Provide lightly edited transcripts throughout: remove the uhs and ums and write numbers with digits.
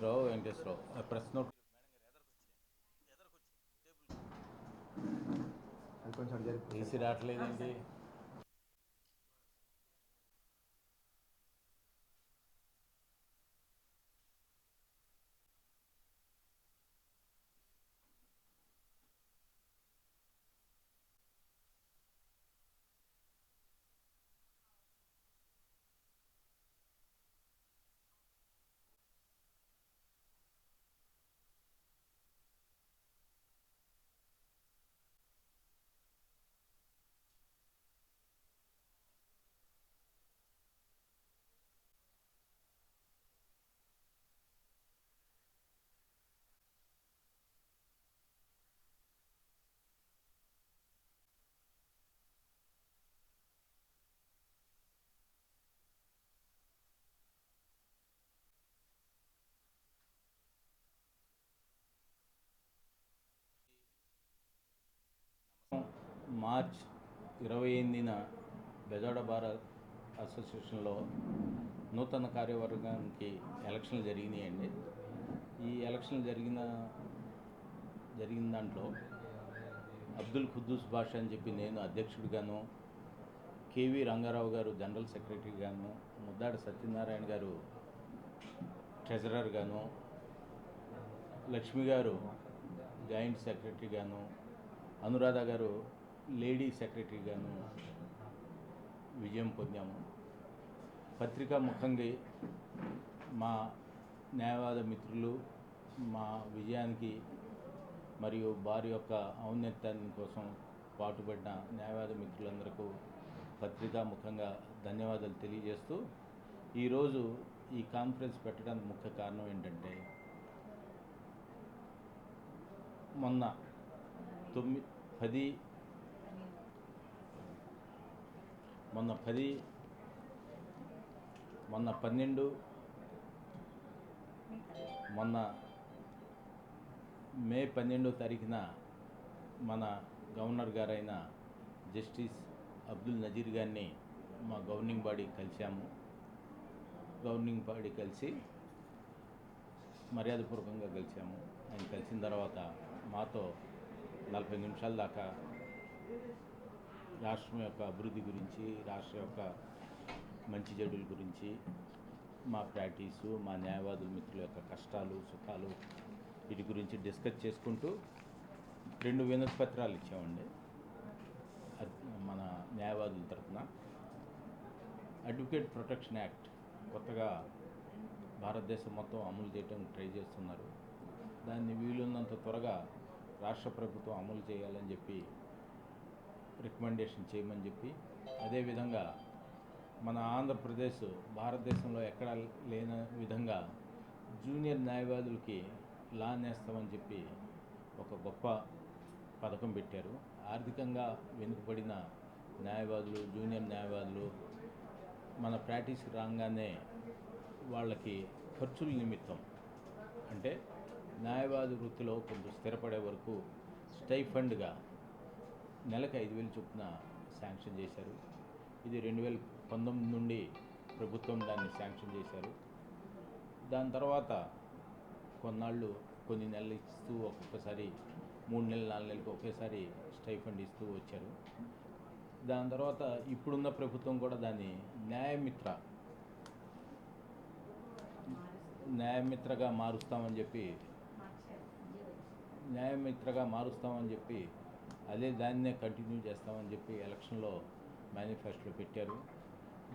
రావు Venkateswararao press note అది కొంచెం జరిపి ఏసీ రావట్లేదేంటి? మార్చ్ 28న బెజవాడ బార్ అసోసియేషన్లో నూతన కార్యవర్గానికి ఎలక్షన్లు జరిగినాయండి. ఈ ఎలక్షన్ జరిగిన దాంట్లో అబ్దుల్ ఖుద్దూస్ బాషా అని చెప్పి నేను అధ్యక్షుడిగాను, కేవీ రంగారావు గారు జనరల్ సెక్రటరీగాను, ముద్దాడ సత్యనారాయణ గారు ట్రెజరర్గాను, లక్ష్మి గారు జాయింట్ సెక్రటరీగాను, అనురాధ గారు లేడీ సెక్రటరీగాను విజయం పొందాము. పత్రికా ముఖంగా మా న్యాయవాద మిత్రులు మా విజయానికి మరియు వారి యొక్క ఔన్నత్యాన్ని కోసం పాటుపడిన న్యాయవాద మిత్రులందరికీ పత్రికా ముఖంగా ధన్యవాదాలు తెలియజేస్తూ, ఈరోజు ఈ కాన్ఫరెన్స్ పెట్టడానికి ముఖ్య కారణం ఏంటంటే, మొన్న 12 మే 12వ తారీఖున మన గవర్నర్ గారైన జస్టిస్ అబ్దుల్ నజీర్ గారిని మా గవర్నింగ్ బాడీ కలిసాము. గవర్నింగ్ బాడీ కలిసి మర్యాదపూర్వకంగా కలిసాము. ఆయన కలిసిన తర్వాత మాతో 40 నిమిషాల దాకా రాష్ట్రం యొక్క అభివృద్ధి గురించి, రాష్ట్రం యొక్క మంచి చెడుల గురించి, మా ప్రాక్టీసు, మా న్యాయవాదుల మిత్రుల యొక్క కష్టాలు సుఖాలు వీటి గురించి డిస్కస్ చేసుకుంటూ 2 వినతి పత్రాలు ఇచ్చామండి మన న్యాయవాదుల తరఫున. అడ్వకేట్ ప్రొటెక్షన్ యాక్ట్ కొత్తగా భారతదేశం మొత్తం అమలు చేయడానికి ట్రై చేస్తున్నారు. దాన్ని వీలున్నంత త్వరగా రాష్ట్ర ప్రభుత్వం అమలు చేయాలని చెప్పి రికమెండేషన్ చేయమని చెప్పి, అదేవిధంగా మన ఆంధ్రప్రదేశ్ భారతదేశంలో ఎక్కడా లేని విధంగా జూనియర్ న్యాయవాదులకి లా నేస్తామని చెప్పి ఒక గొప్ప పథకం పెట్టారు. ఆర్థికంగా వెనుకబడిన న్యాయవాదులు, జూనియర్ న్యాయవాదులు మన ప్రాక్టీస్కి రాగానే వాళ్ళకి ఖర్చుల నిమిత్తం, అంటే న్యాయవాది వృత్తిలో కొంచెం స్థిరపడే వరకు స్టైఫండ్గా నెలకు 5,000 చొప్పున శాంక్షన్ చేశారు. ఇది 2019 నుండి ప్రభుత్వం దాన్ని శాంక్షన్ చేశారు. దాని తర్వాత కొన్ని నెలలు ఇస్తూ, ఒక్కొక్కసారి 3 నెలలు 4 నెలలకు ఒకేసారి స్టైఫండ్ ఇస్తూ వచ్చారు. దాని తర్వాత ఇప్పుడున్న ప్రభుత్వం కూడా దాన్ని న్యాయమిత్రగా మారుస్తామని చెప్పి అదే దాన్నే కంటిన్యూ చేస్తామని చెప్పి ఎలక్షన్లో మేనిఫెస్టోలో పెట్టారు.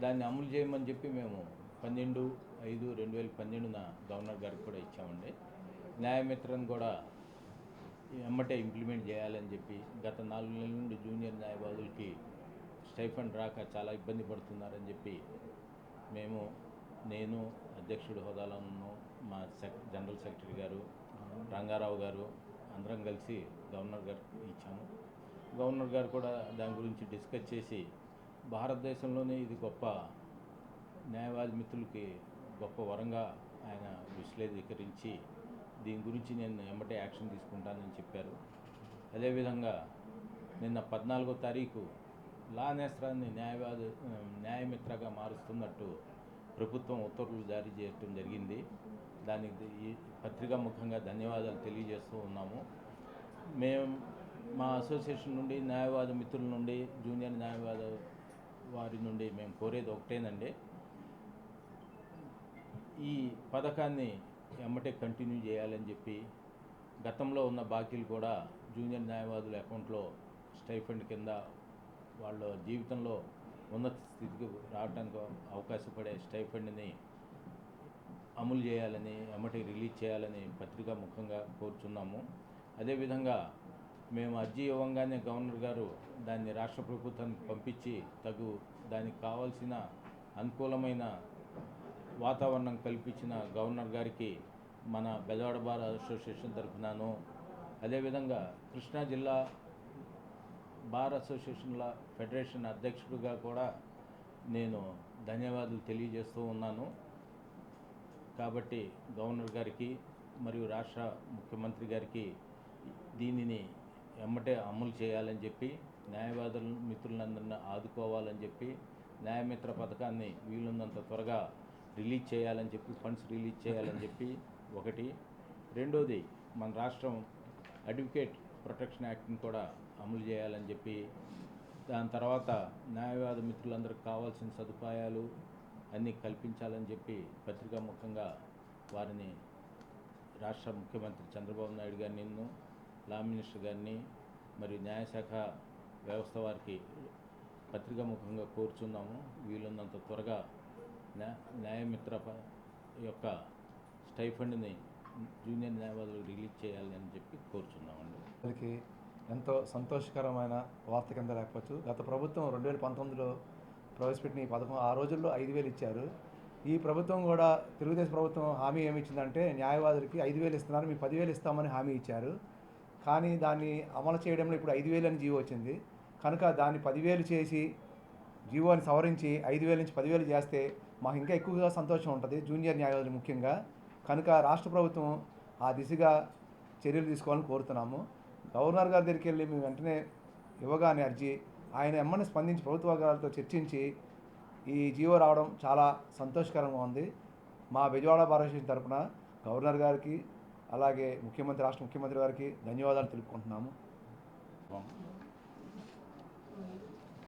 దాన్ని అమలు చేయమని చెప్పి మేము 12/5/2012న గవర్నర్ గారికి కూడా ఇచ్చామండి. న్యాయమిత్రను కూడా ఎమ్మటే ఇంప్లిమెంట్ చేయాలని చెప్పి, గత 4 నెలల నుండి జూనియర్ న్యాయవాదులకి స్టైఫండ్ రాక చాలా ఇబ్బంది పడుతున్నారని చెప్పి నేను అధ్యక్షుడి హోదాలో ఉన్నాను, మా జనరల్ సెక్రటరీ గారు రంగారావు గారు అందరం కలిసి గవర్నర్ గారికి ఇచ్చాము. గవర్నర్ గారు కూడా దాని గురించి డిస్కస్ చేసి, భారతదేశంలోనే ఇది గొప్ప న్యాయవాది మిత్రులకి గొప్ప వరంగా ఆయన విశ్లేషీకరించి దీని గురించి నేను ఎమ్మటే యాక్షన్ తీసుకుంటానని చెప్పారు. అదేవిధంగా నిన్న 14వ తారీఖు లా నేస్త్రాన్ని న్యాయమిత్రగా మారుస్తున్నట్టు ప్రభుత్వం ఉత్తర్వులు జారీ చేయడం జరిగింది. దానికి ఈ పత్రికా ముఖంగా ధన్యవాదాలు తెలియజేస్తూ ఉన్నాము. మేము మా అసోసియేషన్ నుండి, న్యాయవాద మిత్రుల నుండి, జూనియర్ న్యాయవాద వారి నుండి మేము కోరేది ఒకటేనండి, ఈ పథకాన్ని ఎమ్మటే కంటిన్యూ చేయాలని చెప్పి, గతంలో ఉన్న బాకీలు కూడా జూనియర్ న్యాయవాదుల అకౌంట్లో స్టైఫండ్ కింద వాళ్ళ జీవితంలో ఉన్నత స్థితికి రావడానికి అవకాశపడే స్టైఫండ్ని అమలు చేయాలని, ఎమ్మటే రిలీజ్ చేయాలని పత్రికా ముఖంగా కోరుచున్నాము. అదేవిధంగా మేము అర్జీ ఇవ్వగానే గవర్నర్ గారు దాన్ని రాష్ట్ర ప్రభుత్వానికి పంపించి దానికి కావాల్సిన అనుకూలమైన వాతావరణం కల్పించిన గవర్నర్ గారికి మన బెజవాడ బార్ అసోసియేషన్ తరఫునను, అదేవిధంగా కృష్ణా జిల్లా బార్ అసోసియేషన్ల ఫెడరేషన్ అధ్యక్షుడిగా కూడా నేను ధన్యవాదాలు తెలియజేస్తూ ఉన్నాను. కాబట్టి గవర్నర్ గారికి మరియు రాష్ట్ర ముఖ్యమంత్రి గారికి దీనిని ఎమ్మటే అమలు చేయాలని చెప్పి, న్యాయవాదుల మిత్రులందరినీ ఆదుకోవాలని చెప్పి, న్యాయమిత్ర పథకాన్ని వీలున్నంత త్వరగా రిలీజ్ చేయాలని చెప్పి, ఫండ్స్ రిలీజ్ చేయాలని చెప్పి ఒకటి. రెండోది, మన రాష్ట్రం అడ్వకేట్ ప్రొటెక్షన్ యాక్ట్ని కూడా అమలు చేయాలని చెప్పి, దాని తర్వాత న్యాయవాద మిత్రులందరికీ కావాల్సిన సదుపాయాలు అన్నీ కల్పించాలని చెప్పి పత్రికా ముఖంగా వారిని రాష్ట్ర ముఖ్యమంత్రి చంద్రబాబు నాయుడు గారిని, లా మినిస్టర్ గారిని మరియు న్యాయశాఖ వ్యవస్థ వారికి పత్రికా ముఖంగా కోరుచున్నాము. వీలున్నంత త్వరగా న్యాయమిత్ర యొక్క స్టైఫండ్ని జూనియర్ న్యాయవాదులకు రిలీజ్ చేయాలి అని చెప్పి కోరుచున్నామండి. వాళ్ళకి ఎంతో సంతోషకరమైన వార్త కింద లేకపోవచ్చు. గత ప్రభుత్వం 2019లో ప్రవేశపెట్టిన ఈ పథకం ఆ రోజుల్లో 5,000 ఇచ్చారు. ఈ ప్రభుత్వం కూడా, తెలుగుదేశం ప్రభుత్వం హామీ ఏమి ఇచ్చిందంటే, న్యాయవాదులకి 5,000 ఇస్తున్నారు, మీకు 10,000 ఇస్తామని హామీ ఇచ్చారు. కానీ దాన్ని అమలు చేయడంలో ఇప్పుడు 5,000 అని జీవో వచ్చింది. కనుక దాన్ని 10,000 చేసి, జీవోని సవరించి 5,000 నుంచి 10,000 చేస్తే మాకు ఇంకా ఎక్కువగా సంతోషం ఉంటుంది, జూనియర్ న్యాయవాదులు ముఖ్యంగా. కనుక రాష్ట్ర ప్రభుత్వం ఆ దిశగా చర్యలు తీసుకోవాలని కోరుతున్నాము. గవర్నర్ గారి దగ్గరికి వెళ్ళి మేము వెంటనే ఇవ్వగానే అర్జీ, ఆయన ఎమ్మని స్పందించి ప్రభుత్వ వర్గాలతో చర్చించి ఈ జీవో రావడం చాలా సంతోషకరంగా ఉంది. మా బెజవాడ బార్ అసోసియేషన్ తరఫున గవర్నర్ గారికి, అలాగే రాష్ట్ర ముఖ్యమంత్రి గారికి ధన్యవాదాలు తెలుపుకుంటున్నాము.